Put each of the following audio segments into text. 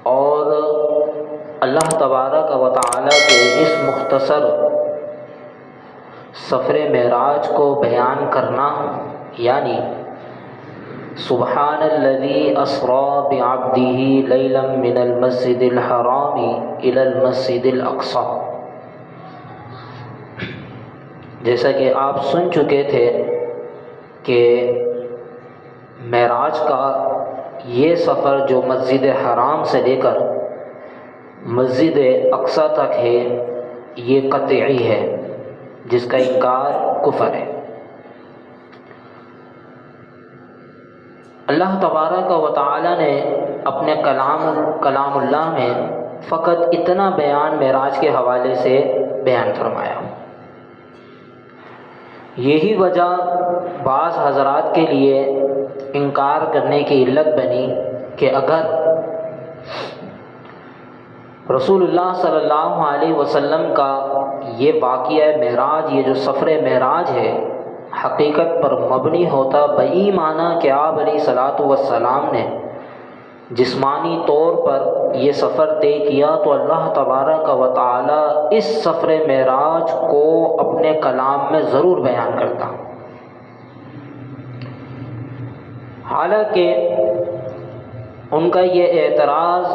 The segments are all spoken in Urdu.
اور اللہ تبارک و تعالیٰ کے اس مختصر سفر معراج کو بیان کرنا، یعنی سبحان الذی اسری بعبدہ لیلا من المسجد الحرام الی المسجد الاقصی، جیسا کہ آپ سن چکے تھے کہ معراج کا یہ سفر جو مسجد حرام سے لے کر مسجد اقصی تک ہے، یہ قطعی ہے، جس کا انکار کفر ہے۔ اللہ تبارک و تعالی نے اپنے کلام اللہ میں فقط اتنا بیان معراج کے حوالے سے بیان فرمایا۔ یہی وجہ بعض حضرات کے لیے انکار کرنے کی علت بنی کہ اگر رسول اللہ صلی اللہ علیہ وسلم کا یہ واقعہ معراج، یہ جو سفر معراج ہے، حقیقت پر مبنی ہوتا بئی معنی کہ آپ علیہ الصلاۃ والسلام نے جسمانی طور پر یہ سفر طے کیا، تو اللہ تبارک و تعالی اس سفر معراج کو اپنے کلام میں ضرور بیان کرتا۔ حالانکہ ان کا یہ اعتراض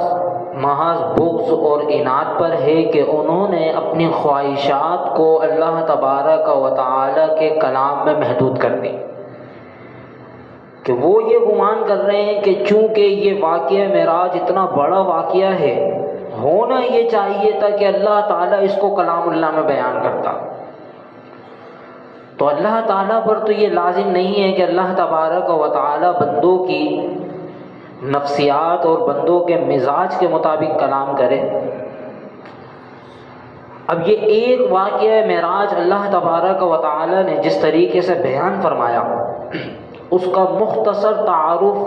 محض بغض اور عناد پر ہے کہ انہوں نے اپنی خواہشات کو اللہ تبارک و تعالی کے کلام میں محدود کر دی، کہ وہ یہ گمان کر رہے ہیں کہ چونکہ یہ واقعہ معراج اتنا بڑا واقعہ ہے، ہونا یہ چاہیے تھا کہ اللہ تعالیٰ اس کو کلام اللہ میں بیان کرتا۔ تو اللہ تعالیٰ پر تو یہ لازم نہیں ہے کہ اللہ تبارک و تعالیٰ بندوں کی نفسیات اور بندوں کے مزاج کے مطابق کلام کرے۔ اب یہ ایک واقعہ معراج اللہ تبارک و تعالیٰ نے جس طریقے سے بیان فرمایا، اس کا مختصر تعارف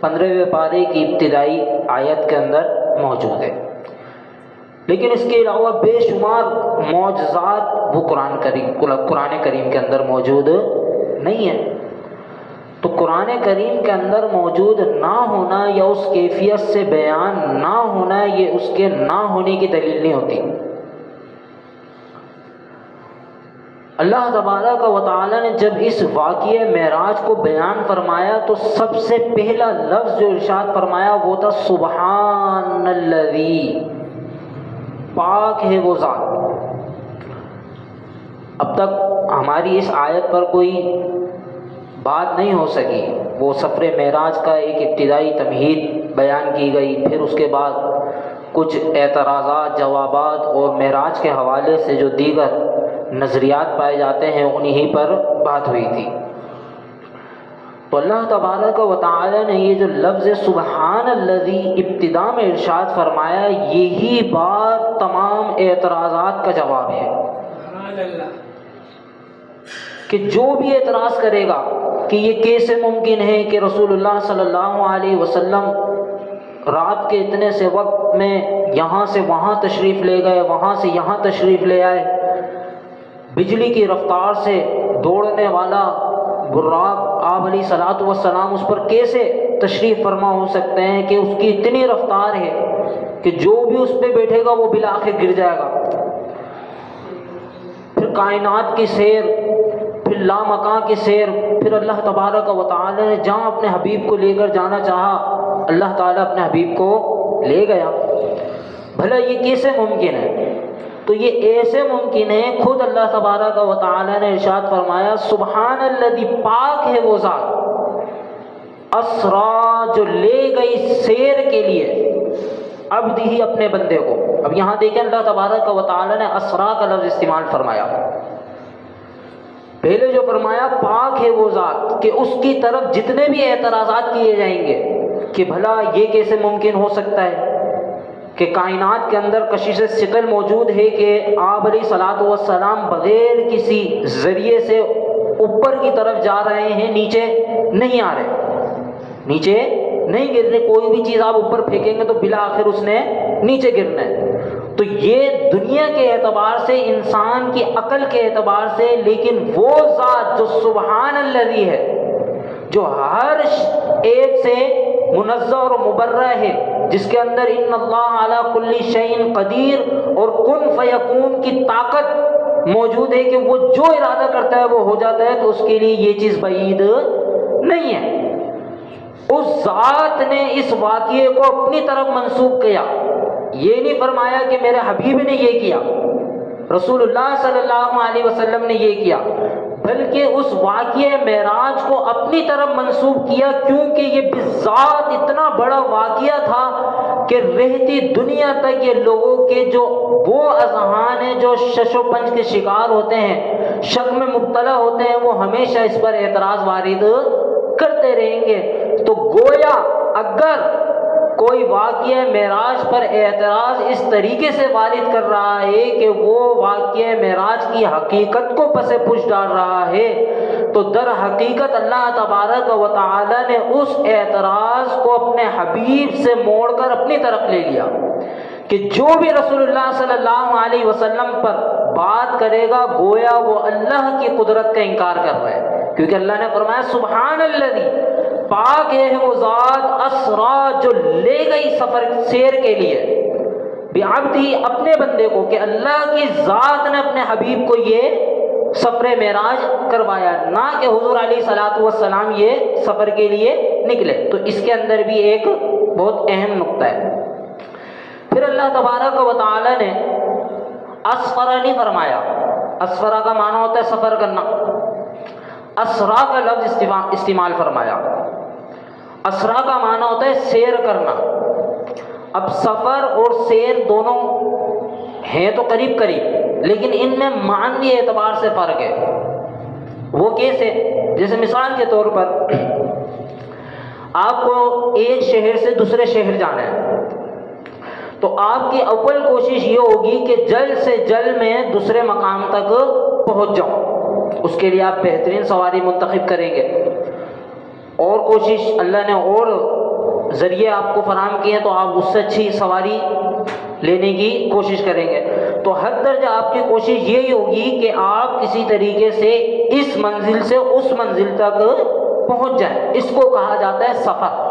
15ویں پارے کی ابتدائی آیت کے اندر موجود ہے، لیکن اس کے علاوہ بے شمار معجزات وہ قرآن کریم کے اندر موجود نہیں ہیں۔ تو قرآن کریم کے اندر موجود نہ ہونا یا اس کیفیت سے بیان نہ ہونا، یہ اس کے نہ ہونے کی دلیل نہیں ہوتی۔ اللہ تبارک و تعالیٰ نے جب اس واقعہ معراج کو بیان فرمایا تو سب سے پہلا لفظ جو ارشاد فرمایا وہ تھا سبحان الذی، پاک ہے وہ ذات۔ اب تک ہماری اس آیت پر کوئی بات نہیں ہو سکی، وہ سفر معراج کا ایک ابتدائی تمہید بیان کی گئی، پھر اس کے بعد کچھ اعتراضات، جوابات اور معراج کے حوالے سے جو دیگر نظریات پائے جاتے ہیں انہی پر بات ہوئی تھی۔ تو اللہ تبارک و تعالی نے یہ جو لفظ سبحان الذی ابتدا میں ارشاد فرمایا، یہی بات تمام اعتراضات کا جواب ہے۔ کہ جو بھی اعتراض کرے گا کہ یہ کیسے ممکن ہے کہ رسول اللہ صلی اللہ علیہ وسلم رات کے اتنے سے وقت میں یہاں سے وہاں تشریف لے گئے، وہاں سے یہاں تشریف لے آئے، بجلی کی رفتار سے دوڑنے والا براق آپ علیہ الصلاۃ والسلام اس پر کیسے تشریف فرما ہو سکتے ہیں کہ اس کی اتنی رفتار ہے کہ جو بھی اس پہ بیٹھے گا وہ بالآخر گر جائے گا۔ پھر کائنات کی سیر، پھر لامکان کی سیر، پھر اللہ تبارک و تعالی نے جہاں اپنے حبیب کو لے کر جانا چاہا، اللہ تعالیٰ اپنے حبیب کو لے گیا۔ بھلا یہ کیسے ممکن ہے؟ تو یہ ایسے ممکن ہے، خود اللہ تبارک و تعالی نے ارشاد فرمایا سبحان الذی، پاک ہے وہ ذات، اسرا، جو لے گئی سیر کے لیے، عبدہ ہی، اپنے بندے کو۔ اب یہاں دیکھیں اللہ تبارک و تعالی نے اسرا کا لفظ استعمال فرمایا۔ پہلے جو فرمایا پاک ہے وہ ذات، کہ اس کی طرف جتنے بھی اعتراضات کیے جائیں گے کہ بھلا یہ کیسے ممکن ہو سکتا ہے کہ کائنات کے اندر کشش ثقل موجود ہے کہ آپ علیہ الصلاۃ والسلام بغیر کسی ذریعے سے اوپر کی طرف جا رہے ہیں، نیچے نہیں آ رہے، نیچے نہیں گر رہے، کوئی بھی چیز آپ اوپر پھینکیں گے تو بالآخر اس نے نیچے گرنا ہے۔ تو یہ دنیا کے اعتبار سے، انسان کی عقل کے اعتبار سے، لیکن وہ ذات جو سبحان الذی ہے، جو ہر ایک سے منزہ اور مبرہ ہے، جس کے اندر ان اللہ علی کل شیء قدیر اور کن فیکون کی طاقت موجود ہے کہ وہ جو ارادہ کرتا ہے وہ ہو جاتا ہے، تو اس کے لیے یہ چیز بعید نہیں ہے۔ اس ذات نے اس واقعے کو اپنی طرف منسوب کیا، یہ نہیں فرمایا کہ میرے حبیب نے یہ کیا، رسول اللہ صلی اللہ علیہ وسلم نے یہ کیا، بلکہ اس واقعہ معراج کو اپنی طرف منسوب کیا، کیونکہ یہ بذات اتنا بڑا واقعہ تھا کہ رہتی دنیا تک یہ لوگوں کے جو وہ اذہان ہیں جو شش و پنج کے شکار ہوتے ہیں، شک میں مبتلا ہوتے ہیں، وہ ہمیشہ اس پر اعتراض وارد کرتے رہیں گے۔ تو گویا اگر کوئی واقعہ معراج پر اعتراض اس طریقے سے وارد کر رہا ہے کہ وہ واقعہ معراج کی حقیقت کو پس پش ڈال رہا ہے، تو در حقیقت اللہ تبارک و تعالی نے اس اعتراض کو اپنے حبیب سے موڑ کر اپنی طرف لے لیا کہ جو بھی رسول اللہ صلی اللہ علیہ وسلم پر بات کرے گا گویا وہ اللہ کی قدرت کا انکار کر رہا ہے، کیونکہ اللہ نے فرمایا سبحان الذی، پاک ہے وہ ذات، اسرا جو لے گئی سفر سیر کے لیے، بعبدہ اپنے بندے کو، کہ اللہ کی ذات نے اپنے حبیب کو یہ سفر معراج کروایا، نہ کہ حضور علیہ الصلوۃ والسلام یہ سفر کے لیے نکلے۔ تو اس کے اندر بھی ایک بہت اہم نقطہ ہے۔ پھر اللہ تبارک و تعالی نے اسفرا نہیں فرمایا، اسفرا کا معنی ہوتا ہے سفر کرنا، اسرا کا لفظ استعمال فرمایا۔ اسرا کا معنی ہوتا ہے سیر کرنا۔ اب سفر اور سیر دونوں ہیں تو قریب قریب، لیکن ان میں معنی اعتبار سے فرق ہے۔ وہ کیسے؟ جیسے مثال کے طور پر آپ کو ایک شہر سے دوسرے شہر جانا ہے، تو آپ کی اول کوشش یہ ہوگی کہ جلد سے جلد میں دوسرے مقام تک پہنچ جاؤں، اس کے لیے آپ بہترین سواری منتخب کریں گے، اور کوشش اللہ نے اور ذریعے آپ کو فراہم کیے ہیں تو آپ اس سے اچھی سواری لینے کی کوشش کریں گے۔ تو حد درجہ آپ کی کوشش یہی ہوگی کہ آپ کسی طریقے سے اس منزل سے اس منزل تک پہنچ جائیں، اس کو کہا جاتا ہے سفر۔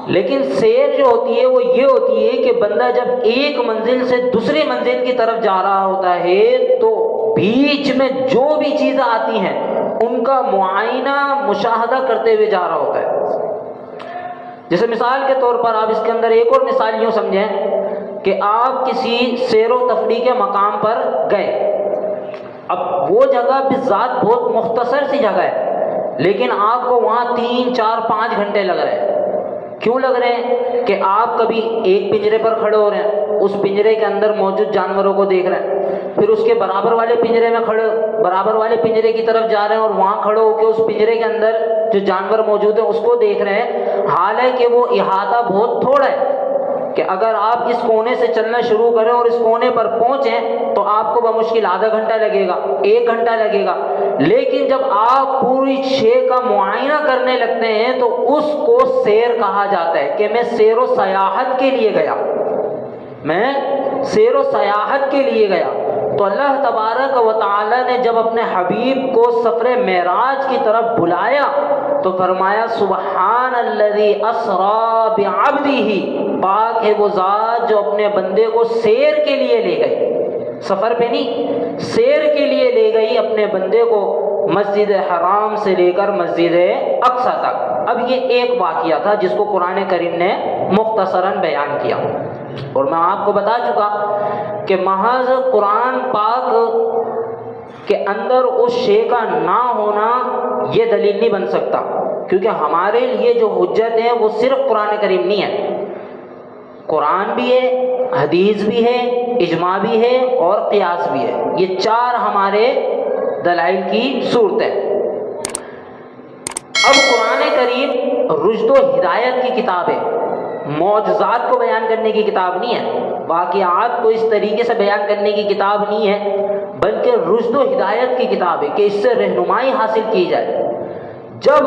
لیکن سیر جو ہوتی ہے وہ یہ ہوتی ہے کہ بندہ جب ایک منزل سے دوسری منزل کی طرف جا رہا ہوتا ہے تو بیچ میں جو بھی چیزیں آتی ہیں ان کا معائنہ مشاہدہ کرتے ہوئے جا رہا ہوتا ہے۔ جیسے مثال کے طور پر آپ اس کے اندر ایک اور مثال یوں سمجھیں کہ آپ کسی سیر و تفریح کے مقام پر گئے، اب وہ جگہ بذات بہت مختصر سی جگہ ہے، لیکن آپ کو وہاں 3 4 5 گھنٹے لگ رہے ہیں۔ کیوں لگ رہے ہیں؟ کہ آپ کبھی ایک پنجرے پر کھڑے ہو رہے ہیں، اس پنجرے کے اندر موجود جانوروں کو دیکھ رہے ہیں، پھر اس کے برابر والے پنجرے میں کھڑے، برابر والے پنجرے کی طرف جا رہے ہیں اور وہاں کھڑے ہو کے اس پنجرے کے اندر جو جانور موجود ہیں اس کو دیکھ رہے ہیں، حالانکہ وہ احاطہ بہت تھوڑا ہے کہ اگر آپ اس کونے سے چلنا شروع کریں اور اس کونے پر پہنچیں تو آپ کو بمشکل آدھا گھنٹہ لگے گا، 1 گھنٹہ لگے گا، لیکن جب آپ پوری شے کا معائنہ کرنے لگتے ہیں تو اس کو سیر کہا جاتا ہے کہ میں سیر و سیاحت کے لیے گیا، میں سیر و سیاحت کے لیے گیا۔ تو اللہ تبارک و تعالی نے جب اپنے حبیب کو سفر معراج کی طرف بلایا تو فرمایا سبحان الذی اسرا بعبدہ، پاک ہے وہ ذات جو اپنے بندے کو سیر کے لیے لے گئی، سفر پہ نہیں، سیر کے لیے لے گئی اپنے بندے کو مسجد حرام سے لے کر مسجد اقصی تک۔ اب یہ ایک واقعہ تھا جس کو قرآن کریم نے مختصراً بیان کیا، اور میں آپ کو بتا چکا کہ محض قرآن پاک کے اندر اس شے کا نہ ہونا یہ دلیل نہیں بن سکتا، کیونکہ ہمارے لیے جو حجت ہے وہ صرف قرآن کریم نہیں ہے، قرآن بھی ہے، حدیث بھی ہے، اجماع بھی ہے اور قیاس بھی ہے، یہ 4 ہمارے دلائل کی صورت ہے۔ اب قرآن کریم رشد و ہدایت کی کتاب ہے، معجزات کو بیان کرنے کی کتاب نہیں ہے، واقعات کو اس طریقے سے بیان کرنے کی کتاب نہیں ہے، بلکہ رشد و ہدایت کی کتاب ہے کہ اس سے رہنمائی حاصل کی جائے۔ جب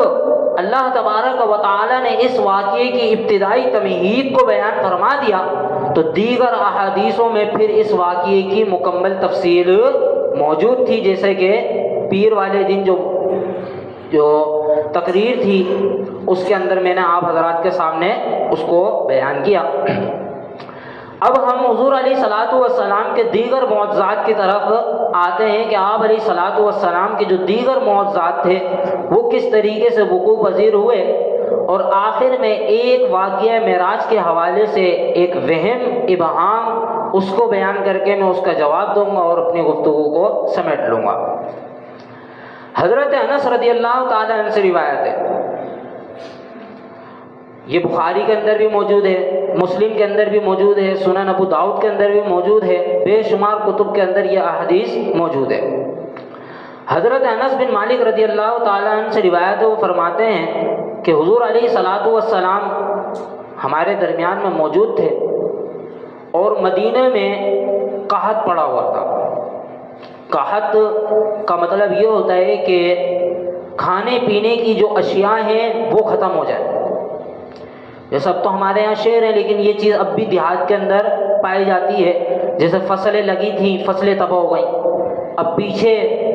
اللہ تبارک و تعالی نے اس واقعے کی ابتدائی تمہید کو بیان فرما دیا تو دیگر احادیثوں میں پھر اس واقعے کی مکمل تفصیل موجود تھی، جیسے کہ پیر والے دن جو تقریر تھی اس کے اندر میں نے آپ حضرات کے سامنے اس کو بیان کیا۔ اب ہم حضور علیہ الصلوۃ والسلام کے دیگر معجزات کی طرف آتے ہیں کہ آپ علیہ الصلوۃ والسلام کے جو دیگر معجزات تھے وہ کس طریقے سے وقوع پذیر ہوئے، اور آخر میں ایک واقعہ معراج کے حوالے سے ایک وہم ابہام اس کو بیان کر کے میں اس کا جواب دوں گا اور اپنی گفتگو کو سمیٹ لوں گا۔ حضرت انس رضی اللہ تعالی عنہ سے روایت ہے، یہ بخاری کے اندر بھی موجود ہے، مسلم کے اندر بھی موجود ہے، سنن ابو داؤد کے اندر بھی موجود ہے، بے شمار کتب کے اندر یہ احادیث موجود ہے۔ حضرت انس بن مالک رضی اللہ تعالیٰ عنہ سے روایت ہے، وہ فرماتے ہیں کہ حضور علیہ الصلوۃ والسلام ہمارے درمیان میں موجود تھے اور مدینہ میں قحط پڑا ہوا تھا۔ قحط کا مطلب یہ ہوتا ہے کہ کھانے پینے کی جو اشیاء ہیں وہ ختم ہو جائے۔ یہ سب تو ہمارے یہاں شہر ہیں، لیکن یہ چیز اب بھی دیہات کے اندر پائی جاتی ہے۔ جیسے فصلیں لگی تھیں، فصلیں تباہ ہو گئیں، اب پیچھے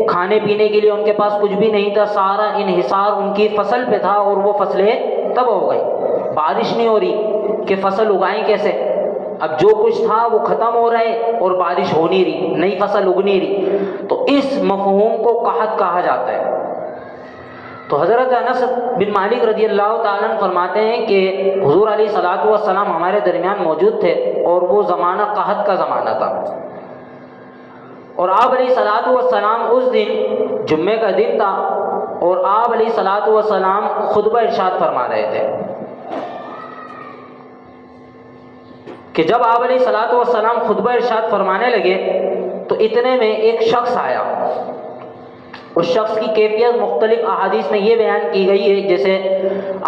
کھانے پینے کے لیے ان کے پاس کچھ بھی نہیں تھا، سارا انحصار ان کی فصل پہ تھا اور وہ فصلیں تباہ ہو گئی۔ بارش نہیں ہو رہی کہ فصل اگائیں کیسے، اب جو کچھ تھا وہ ختم ہو رہا ہے اور بارش ہو نہیں رہی، نئی فصل اگ نہیں رہی، تو اس مفہوم کو قحط کہا جاتا ہے۔ تو حضرت انس بن مالک رضی اللہ تعالیٰ عنہ فرماتے ہیں کہ حضور علیہ الصلوۃ والسلام ہمارے درمیان موجود تھے اور وہ زمانہ قحط کا زمانہ تھا، اور آپ علیہ الصلوۃ والسلام اس دن جمعے کا دن تھا اور آپ علیہ الصلوۃ والسلام خطبہ ارشاد فرما رہے تھے کہ جب آپ علیہ الصلوۃ والسلام خطبہ ارشاد فرمانے لگے تو اتنے میں ایک شخص آیا۔ اس شخص کی کیفیت مختلف احادیث میں یہ بیان کی گئی ہے، جیسے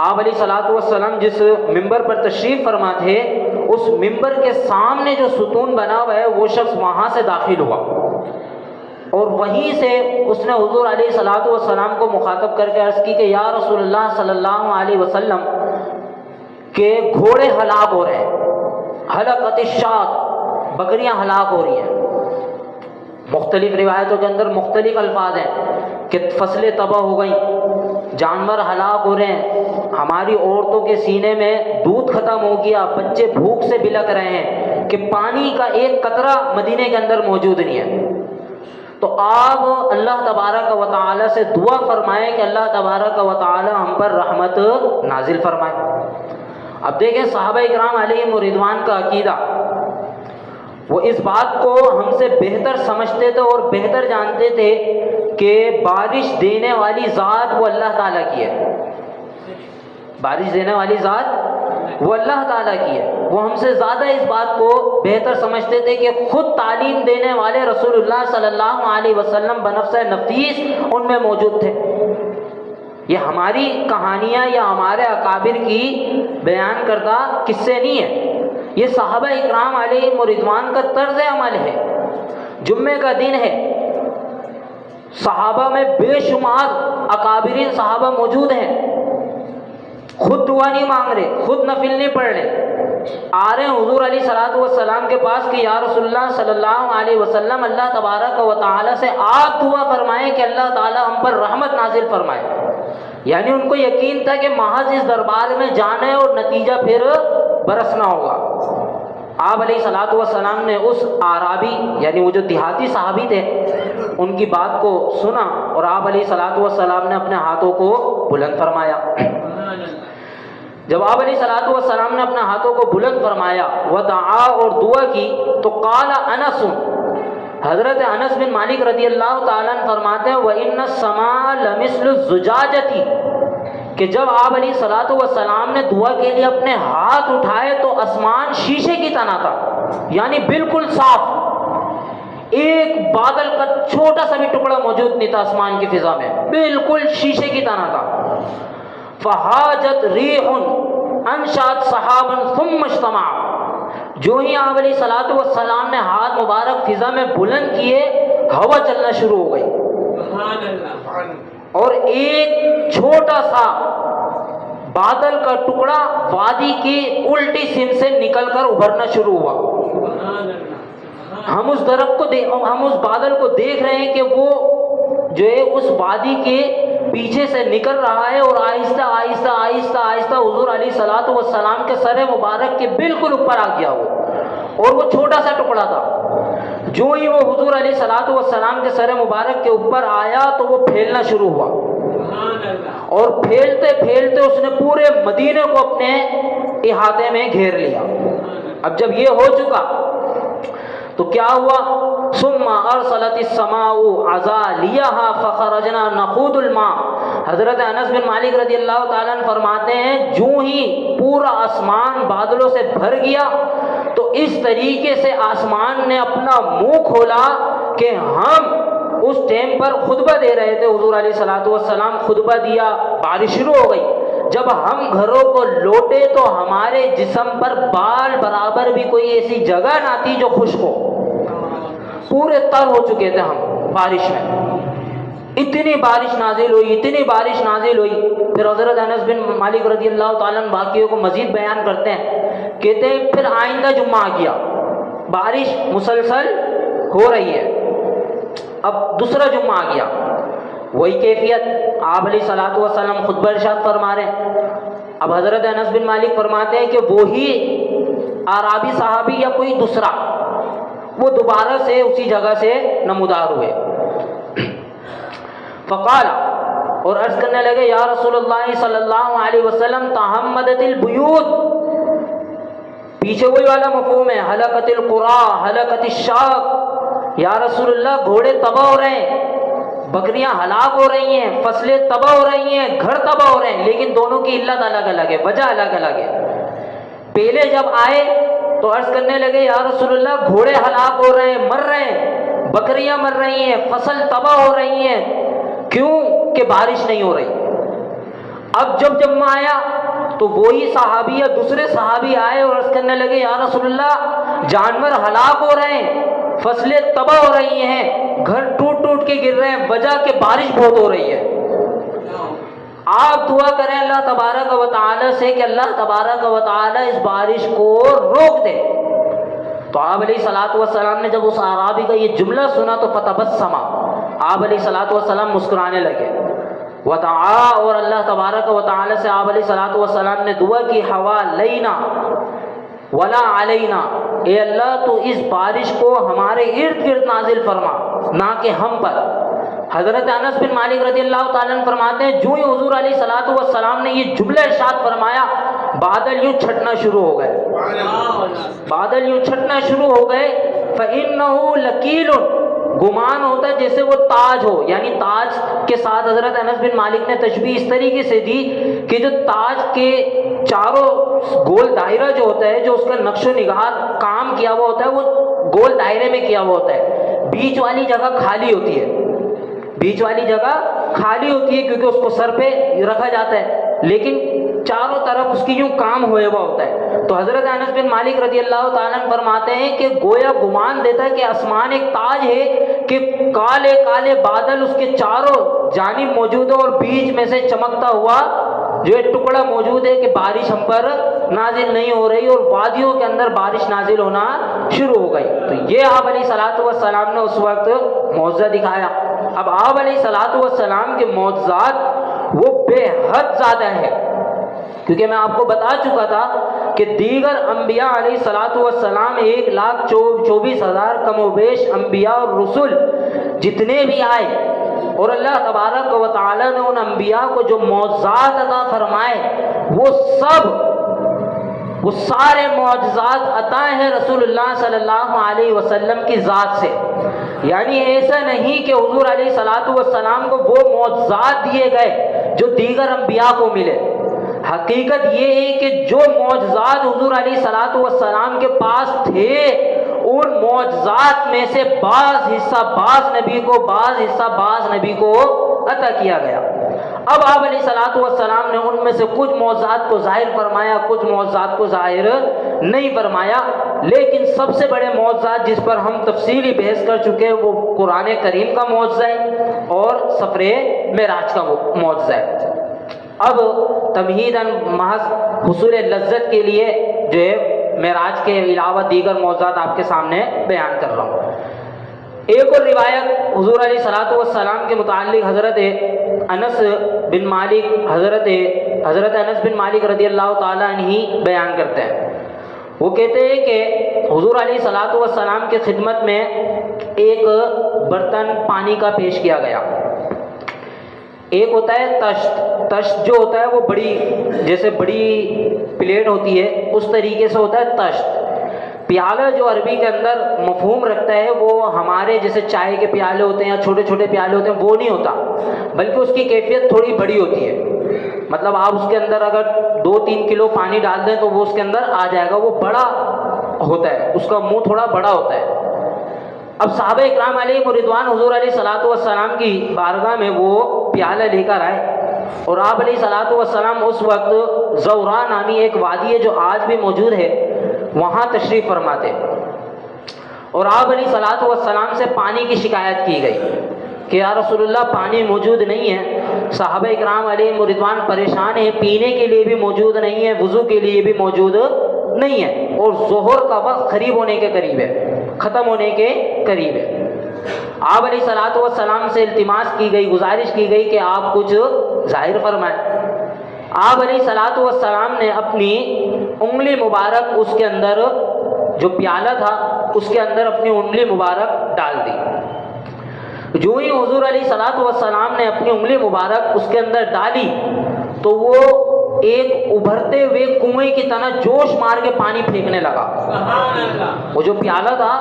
آپ علیہ الصلوۃ والسلام جس ممبر پر تشریف فرما تھے اس ممبر کے سامنے جو ستون بنا ہوا ہے وہ شخص وہاں سے داخل ہوا اور وہیں سے اس نے حضور علیہ الصلوۃ والسلام کو مخاطب کر کے عرض کی کہ یا رسول اللہ صلی اللہ علیہ وسلم کہ گھوڑے ہلاک ہو رہے ہیں، ہلکت الشاة، بکریاں ہلاک ہو رہی ہیں۔ مختلف روایتوں کے اندر مختلف الفاظ ہیں کہ فصلیں تباہ ہو گئیں، جانور ہلاک ہو رہے ہیں، ہماری عورتوں کے سینے میں دودھ ختم ہو گیا، بچے بھوک سے بلک رہے ہیں کہ پانی کا ایک قطرہ مدینے کے اندر موجود نہیں ہے۔ تو آپ اللہ تبارک و تعالی سے دعا فرمائیں کہ اللہ تبارک و تعالی ہم پر رحمت نازل فرمائے۔ اب دیکھیں صحابہ کرام علیہم رضوان کا عقیدہ، وہ اس بات کو ہم سے بہتر سمجھتے تھے اور بہتر جانتے تھے کہ بارش دینے والی ذات وہ اللہ تعالیٰ کی ہے، بارش دینے والی ذات وہ اللہ تعالیٰ کی ہے۔ وہ ہم سے زیادہ اس بات کو بہتر سمجھتے تھے کہ خود تعلیم دینے والے رسول اللہ صلی اللہ علیہ وسلم بنفس نفیس ان میں موجود تھے۔ یہ ہماری کہانیاں یا ہمارے اکابر کی بیان کردہ قصے نہیں ہیں، یہ صحابہ اکرام علیہم رضوان کا طرز عمل ہے۔ جمعے کا دن ہے، صحابہ میں بے شمار اکابرین صحابہ موجود ہیں، خود دعا نہیں مانگ رہے، خود نفل نہیں پڑھ رہے، آ رہے ہیں حضور علیہ الصلوۃ والسلام کے پاس کہ یا رسول اللہ صلی اللہ علیہ وسلم اللہ تبارک و تعالی سے آپ دعا فرمائیں کہ اللہ تعالی ہم پر رحمت نازل فرمائے۔ یعنی ان کو یقین تھا کہ محض اس دربار میں جانا ہے اور نتیجہ پھر برسنا ہوگا۔ آپ علیہ الصلوۃ والسلام نے اس اعرابی یعنی وہ جو دیہاتی صحابی تھے ان کی بات کو سنا اور آپ علیہ الصلوۃ والسلام نے اپنے ہاتھوں کو بلند فرمایا۔ جب آپ علیہ الصلوۃ والسلام نے اپنے ہاتھوں کو بلند فرمایا ودعا اور دعا کی تو قال انس، حضرت انس بن مالک رضی اللہ تعالیٰ عنہ فرماتے ہیں وَإِنَّ السَّمَاءَ لَمِثْلُ الزُّجَاجَةِ کہ جب آپ علیہ الصلوۃ والسلام نے دعا کے لیے اپنے ہاتھ اٹھائے تو آسمان شیشے کی طرح تھا، یعنی بالکل صاف، ایک بادل کا چھوٹا سا بھی ٹکڑا موجود نہیں تھا آسمان کی فضا میں، بالکل شیشے کی طرح تھا۔ فَحَاجَتْ رِيحٌ أَنشَأَتْ سَحَابًا ثُمَّ اجْتَمَعَ، جو ہی آپ علیہ الصلوۃ والسلام نے ہاتھ مبارک فضا میں بلند کیے ہوا چلنا شروع ہو گئی اور ایک چھوٹا سا بادل کا ٹکڑا وادی کی الٹی سم سے نکل کر ابھرنا شروع ہوا۔ ہم اس درخت کو ہم اس بادل کو دیکھ رہے ہیں کہ وہ جو ہے اس وادی کے پیچھے سے نکل رہا ہے اور آہستہ آہستہ آہستہ آہستہ حضور علیہ الصلوۃ والسلام کے سر مبارک کے بالکل اوپر آ گیا وہ، اور وہ چھوٹا سا ٹکڑا تھا۔ جو ہی وہ حضور علیہ الصلوۃ والسلام کے سر مبارک کے اوپر آیا تو وہ پھیلنا شروع ہوا، اور پھیلتے پھیلتے اس نے پورے مدینے کو اپنے احاطے میں گھیر لیا۔ اب جب یہ ہو چکا تو کیا ہوا؟ ثم ارسلت السماء عزالیہا فخرجنا نخوض الماء۔ حضرت انس بن مالک رضی اللہ تعالیٰ عنہ فرماتے ہیں جو ہی پورا آسمان بادلوں سے بھر گیا تو اس طریقے سے آسمان نے اپنا منہ کھولا کہ ہم اس ٹائم پر خطبہ دے رہے تھے، حضور علیہ الصلوۃ والسلام خطبہ دیا، بارش شروع ہو گئی۔ جب ہم گھروں کو لوٹے تو ہمارے جسم پر بال برابر بھی کوئی ایسی جگہ نہ تھی جو خشک ہو، پورے تر ہو چکے تھے ہم بارش میں۔ اتنی بارش نازل ہوئی، اتنی بارش نازل ہوئی۔ پھر حضرت انس بن مالک رضی اللہ تعالیٰ عنہ واقعوں کو مزید بیان کرتے ہیں، کہتے ہیں پھر آئندہ جمعہ آ گیا، بارش مسلسل ہو رہی ہے۔ اب دوسرا جمعہ آ گیا، وہی کیفیت، آپ علیہ الصلوۃ والسلام خطبہ ارشاد فرما رہے ہیں۔ اب حضرت انس بن مالک فرماتے ہیں کہ وہی اعرابی صحابی یا کوئی دوسرا وہ دوبارہ سے اسی جگہ سے نمودار ہوئے۔ فقال، اور عرض کرنے لگے یا رسول اللہ صلی اللہ علیہ وسلم تحمدت البیوت، پیچھے وہی والا مفہوم ہے، ہلکت القرى ہلکت الشاق، یا رسول اللہ گھوڑے تباہ ہو رہے ہیں، بکریاں ہلاک ہو رہی ہیں، فصلیں تباہ ہو رہی ہیں، گھر تباہ ہو رہے ہیں، لیکن دونوں کی علت الگ الگ ہے، وجہ الگ الگ ہے۔ پہلے جب آئے تو عرض کرنے لگے یا رسول اللہ گھوڑے ہلاک ہو رہے ہیں، مر رہے ہیں، بکریاں مر رہی ہیں، فصل تباہ ہو رہی ہیں، کیوں کہ بارش نہیں ہو رہی۔ اب جب جمعہ آیا تو وہی صحابی یا دوسرے صحابی آئے اور عرض کرنے لگے یا رسول اللہ جانور ہلاک ہو رہے ہیں، فصلیں تباہ ہو رہی ہیں، گھر ٹوٹ ٹوٹ کے گر رہے ہیں، وجہ کہ بارش بہت ہو رہی ہے۔ آپ دعا کریں اللہ تبارک و تعالی سے کہ اللہ تبارک و تعالی اس بارش کو روک دے۔ تو آپ علیہ الصلوۃ والسلام نے جب اس اعرابی کا یہ جملہ سنا تو فتبسم، آپ علیہ الصلوۃ والسلام مسکرانے لگے، ودعا، اور اللہ تبارک و تعالی سے آپ علیہ الصلوۃ والسلام نے دعا کی، حوالینا ولا علینا، اے اللہ تو اس بارش کو ہمارے ارد گرد نازل فرما، نہ کہ ہم پر۔ حضرت انس بن مالک رضی اللہ تعالیٰ عنہ فرماتے ہیں جو ہی حضور علیہ الصلوۃ والسلام نے یہ جملہ ارشاد فرمایا بادل یوں چھٹنا شروع ہو گئے، بادل یوں چھٹنا شروع ہو گئے۔ فإنہ لکیل، گمان ہوتا ہے جیسے وہ تاج ہو، یعنی تاج کے ساتھ حضرت انس بن مالک نے تشبیہ اس طریقے سے دی کہ جو تاج کے چاروں گول دائرہ جو ہوتا ہے، جو اس کا نقش و نگار کام کیا ہوا ہوتا ہے، وہ گول دائرے میں کیا ہوا ہوتا ہے، بیچ والی جگہ خالی ہوتی ہے، بیچ والی جگہ خالی ہوتی ہے کیونکہ اس کو سر پہ رکھا جاتا ہے، لیکن چاروں طرف اس کی یوں کام ہوئے ہوا ہوتا ہے۔ تو حضرت انس بن مالک رضی اللہ تعالیٰ عنہ فرماتے ہیں کہ گویا گمان دیتا ہے کہ آسمان ایک تاج ہے کہ کالے کالے بادل اس کے چاروں جانب موجود ہے، اور بیچ میں سے چمکتا ہوا جو ایک ٹکڑا موجود ہے کہ بارش ہم پر نازل نہیں ہو رہی، اور وادیوں کے اندر بارش نازل ہونا شروع ہو گئی۔ تو یہ آپ علیہ الصلوۃ والسلام نے اس وقت معجزہ دکھایا۔ اب آپ علیہ الصلوۃ والسلام کے معجزات وہ بے حد زیادہ ہے، کیونکہ میں آپ کو بتا چکا تھا کہ دیگر انبیاء علیہ الصلوۃ والسلام 1,24,000 کم و بیش انبیاء اور رسول جتنے بھی آئے، اور اللہ تبارک و تعالی نے ان انبیاء کو جو معجزات عطا فرمائے وہ سارے معجزات عطا ہیں رسول اللہ صلی اللہ علیہ وسلم کی ذات سے۔ یعنی ایسا نہیں کہ حضور علیہ الصلوۃ والسلام کو وہ معجزات دیے گئے جو دیگر انبیاء کو ملے۔ حقیقت یہ ہے کہ جو معجزات حضور علیہ الصلوۃ والسلام کے پاس تھے ان معجزات میں سے بعض حصہ بعض نبی کو، بعض حصہ بعض نبی کو عطا کیا گیا۔ اب آپ علیہ الصلوۃ والسلام نے ان میں سے کچھ معجزات کو ظاہر فرمایا، کچھ معجزات کو ظاہر نہیں فرمایا، لیکن سب سے بڑے معجزات جس پر ہم تفصیلی بحث کر چکے ہیں وہ قرآن کریم کا معجزہ ہے اور سفر معراج کا معجزہ ہے۔ اب تمہیداً محض حصول لذت کے لیے جو ہے معراج کے علاوہ دیگر معجزات آپ کے سامنے بیان کر رہا ہوں۔ ایک اور روایت حضور علیہ الصلوۃ والسلام کے متعلق حضرت انس بن مالک حضرت انس بن مالک رضی اللہ تعالیٰ عنہ بیان کرتے ہیں. وہ کہتے ہیں کہ حضور علیہ الصلاۃ والسلام کی خدمت میں ایک برتن پانی کا پیش کیا گیا. ایک ہوتا ہے تشت جو ہوتا ہے وہ جیسے بڑی پلیٹ ہوتی ہے اس طریقے سے ہوتا ہے تشت. پیالہ جو عربی کے اندر مفہوم رکھتا ہے وہ ہمارے جیسے چائے کے پیالے ہوتے ہیں یا چھوٹے چھوٹے پیالے ہوتے ہیں وہ نہیں ہوتا، بلکہ اس کی کیفیت تھوڑی بڑی ہوتی ہے. مطلب آپ اس کے اندر اگر 2-3 کلو پانی ڈال دیں تو وہ اس کے اندر آ جائے گا. وہ بڑا ہوتا ہے، اس کا منہ تھوڑا بڑا ہوتا ہے. اب صحابہ اکرام علیہ رضوان حضور علیہ الصلاۃ والسلام کی بارگاہ میں وہ پیالہ لے کر آئے اور آپ علیہ الصلاۃ والسلام اس وقت زورا نامی ایک وادی ہے جو آج بھی موجود ہے وہاں تشریف فرماتے اور آپ علیہ الصلاۃ والسلام سے پانی کی شکایت کی گئی کہ یا رسول اللہ پانی موجود نہیں ہے. صحابہ اکرام علیہ رضوان پریشان ہیں، پینے کے لیے بھی موجود نہیں ہے، وضو کے لیے بھی موجود نہیں ہے اور ظہر کا وقت قریب ہونے کے قریب ہے، ختم ہونے کے قریب ہے. آپ علیہ الصلاۃ والسلام سے التماس کی گئی، گزارش کی گئی کہ آپ کچھ ظاہر فرمائیں. آپ علیہ الصلاۃ والسلام نے اپنی انگلی مبارک اس کے اندر جو پیالہ تھا اس کے اندر اپنی انگلی مبارک ڈال دی. جو ہی حضور علیہ الصلاۃ والسلام نے اپنی انگلی مبارک اس کے اندر ڈالی تو وہ ایک ابھرتے ہوئے کنویں کی طرح جوش مار کے پانی پھینکنے لگا. وہ جو پیالہ تھا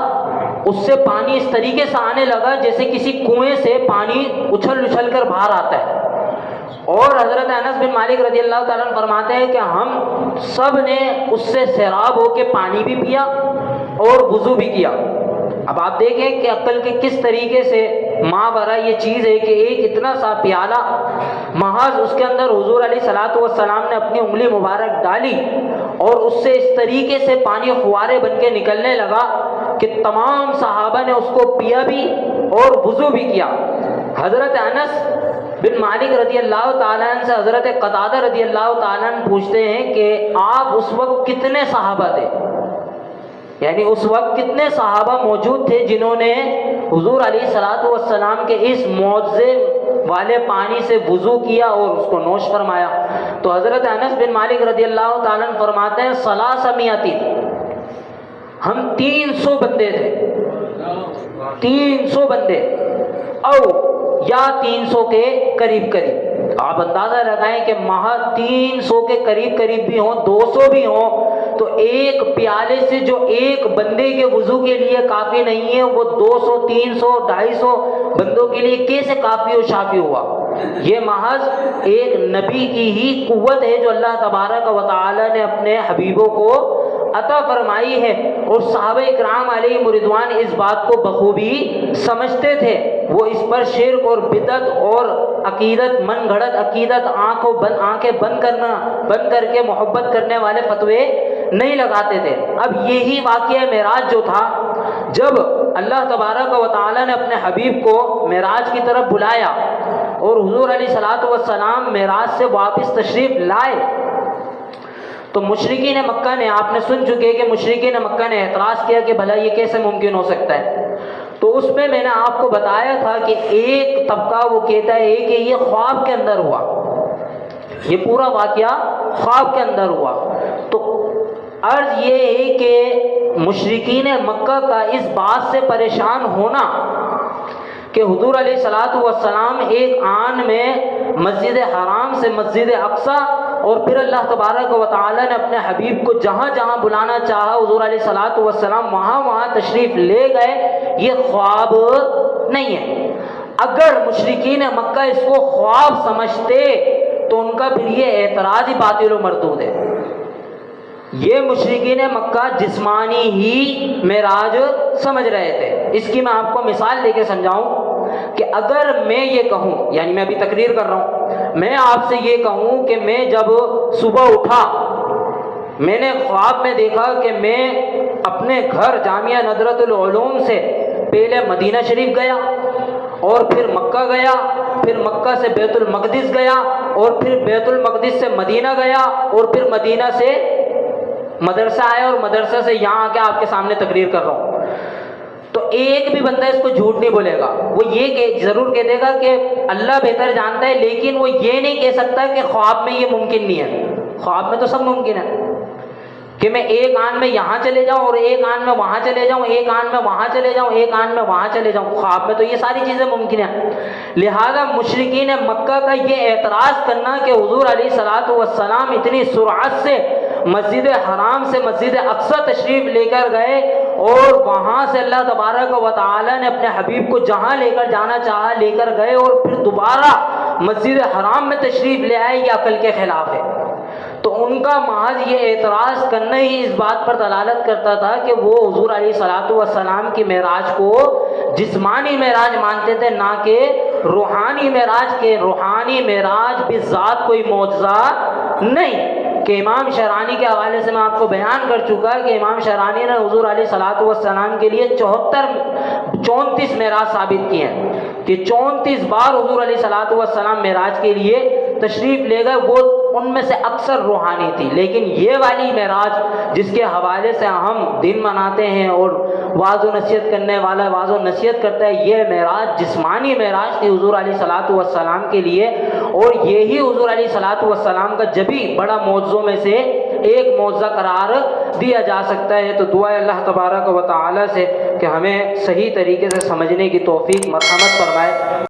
اس سے پانی اس طریقے سے آنے لگا جیسے کسی کنویں سے پانی اچھل اچھل کر باہر آتا ہے. اور حضرت انس بن مالک رضی اللہ تعالیٰ عنہ فرماتے ہیں کہ ہم سب نے اس سے سیراب ہو کے پانی بھی پیا اور وضو بھی کیا. اب آپ دیکھیں کہ عقل کے کس طریقے سے ماورا یہ چیز ہے کہ ایک اتنا سا پیالہ محض اس کے اندر حضور علیہ الصلاۃ والسلام نے اپنی انگلی مبارک ڈالی اور اس سے اس طریقے سے پانی فوارے بن کے نکلنے لگا کہ تمام صحابہ نے اس کو پیا بھی اور وضو بھی کیا. حضرت انس بن مالک رضی اللہ تعالیٰ عنہ سے حضرت قتادہ رضی اللہ تعالیٰ عنہ پوچھتے ہیں کہ آپ اس وقت کتنے صحابہ تھے، یعنی اس وقت کتنے صحابہ موجود تھے جنہوں نے حضور علیہ الصلاۃ والسلام کے اس معجزے والے پانی سے وضو کیا اور اس کو نوش فرمایا. تو حضرت انس بن مالک رضی اللہ تعالیٰ عنہ فرماتے ہیں 300 ہم 300 بندے تھے، 300 بندے او یا 300 کے قریب قریب. آپ اندازہ لگائیں کہ محض 300 کے قریب قریب بھی ہوں، 200 بھی ہوں تو ایک پیالے سے جو ایک بندے کے وضو کے لیے کافی نہیں ہے وہ 200 300 250 بندوں کے لیے کیسے کافی و شافی ہوا. یہ محض ایک نبی کی ہی قوت ہے جو اللہ تبارک و تعالی نے اپنے حبیبوں کو عطا فرمائی ہے. اور صحابہ اکرام علیہ رضوان اس بات کو بخوبی سمجھتے تھے. وہ اس پر شرک اور بدعت اور عقیدت من گھڑت عقیدت آنکھیں بند کر کے محبت کرنے والے فتوے نہیں لگاتے تھے. اب یہی واقعہ معراج جو تھا، جب اللہ تبارک و تعالی نے اپنے حبیب کو معراج کی طرف بلایا اور حضور علیہ الصلاۃ والسلام معراج سے واپس تشریف لائے تو مشرکین مکہ نے، آپ نے سن چکے کہ مشرکین مکہ نے اعتراض کیا کہ بھلا یہ کیسے ممکن ہو سکتا ہے. تو اس میں نے آپ کو بتایا تھا کہ ایک طبقہ وہ کہتا ہے کہ یہ خواب کے اندر ہوا، یہ پورا واقعہ خواب کے اندر ہوا. تو عرض یہ ہے کہ مشرکین مکہ کا اس بات سے پریشان ہونا کہ حضور علیہ الصلاۃ والسلام ایک آن میں مسجد حرام سے مسجد اقصی اور پھر اللہ تبارک و تعالی نے اپنے حبیب کو جہاں جہاں بلانا چاہا حضور علیہ الصلاۃ والسلام وہاں تشریف لے گئے، یہ خواب نہیں ہے. اگر مشرکین مکہ اس کو خواب سمجھتے تو ان کا پھر یہ اعتراض ہی باطل و مردود ہے. یہ مشرکین مکہ جسمانی ہی معراج سمجھ رہے تھے. اس کی میں آپ کو مثال دے کے سمجھاؤں کہ اگر میں یہ کہوں، یعنی میں ابھی تقریر کر رہا ہوں، میں آپ سے یہ کہوں کہ میں جب صبح اٹھا میں نے خواب میں دیکھا کہ میں اپنے گھر جامعہ ندرۃ العلوم سے پہلے مدینہ شریف گیا اور پھر مکہ گیا، پھر مکہ سے بیت المقدس گیا اور پھر بیت المقدس سے مدینہ گیا اور پھر مدینہ سے مدرسہ آیا اور مدرسہ سے یہاں آ کے آپ کے سامنے تقریر کر رہا ہوں. تو ایک بھی بندہ اس کو جھوٹ نہیں بولے گا. وہ یہ ضرور کہہ دے گا کہ اللہ بہتر جانتا ہے، لیکن وہ یہ نہیں کہہ سکتا کہ خواب میں یہ ممکن نہیں ہے. خواب میں تو سب ممکن ہے کہ میں ایک آن میں یہاں چلے جاؤں اور ایک آن میں وہاں چلے جاؤں، ایک آن میں وہاں چلے جاؤں، ایک آن میں وہاں چلے جاؤں. خواب میں تو یہ ساری چیزیں ممکن ہیں. لہذا مشرکین مکہ کا یہ اعتراض کرنا کہ حضور علیہ الصلوۃ والسلام اتنی سرعت سے مسجد حرام سے مسجد اقصی تشریف لے کر گئے اور وہاں سے اللہ تبارک و تعالی نے اپنے حبیب کو جہاں لے کر جانا چاہا لے کر گئے اور پھر دوبارہ مسجد حرام میں تشریف لے آئے، یہ عقل کے خلاف ہے. تو ان کا محض یہ اعتراض کرنا ہی اس بات پر دلالت کرتا تھا کہ وہ حضور علیہ الصلوۃ والسلام کی معراج کو جسمانی معراج مانتے تھے، نہ کہ روحانی معراج. کے روحانی معراج بذات کوئی معجزہ نہیں. کہ امام شرانی کے حوالے سے میں آپ کو بیان کر چکا کہ امام شرانی نے حضور علیہ الصلوۃ والسلام کے لیے 34 معراج ثابت کیے ہیں کہ 34 بار حضور علیہ الصلوۃ والسلام معراج کے لیے تشریف لے گئے. وہ ان میں سے اکثر روحانی تھی، لیکن یہ والی معراج جس کے حوالے سے ہم دن مناتے ہیں اور واعظ و نصیحت کرنے والا واعظ و نصیحت کرتا ہے، یہ معراج جسمانی معراج تھی حضور علیہ الصلوۃ والسلام کے لیے. اور یہی حضور علیہ الصلوۃ والسلام کا جبھی بڑا معجزوں میں سے ایک معجزہ قرار دیا جا سکتا ہے. تو دعا ہے اللہ تبارک و تعالی سے کہ ہمیں صحیح طریقے سے سمجھنے کی توفیق مرحمت فرمائے.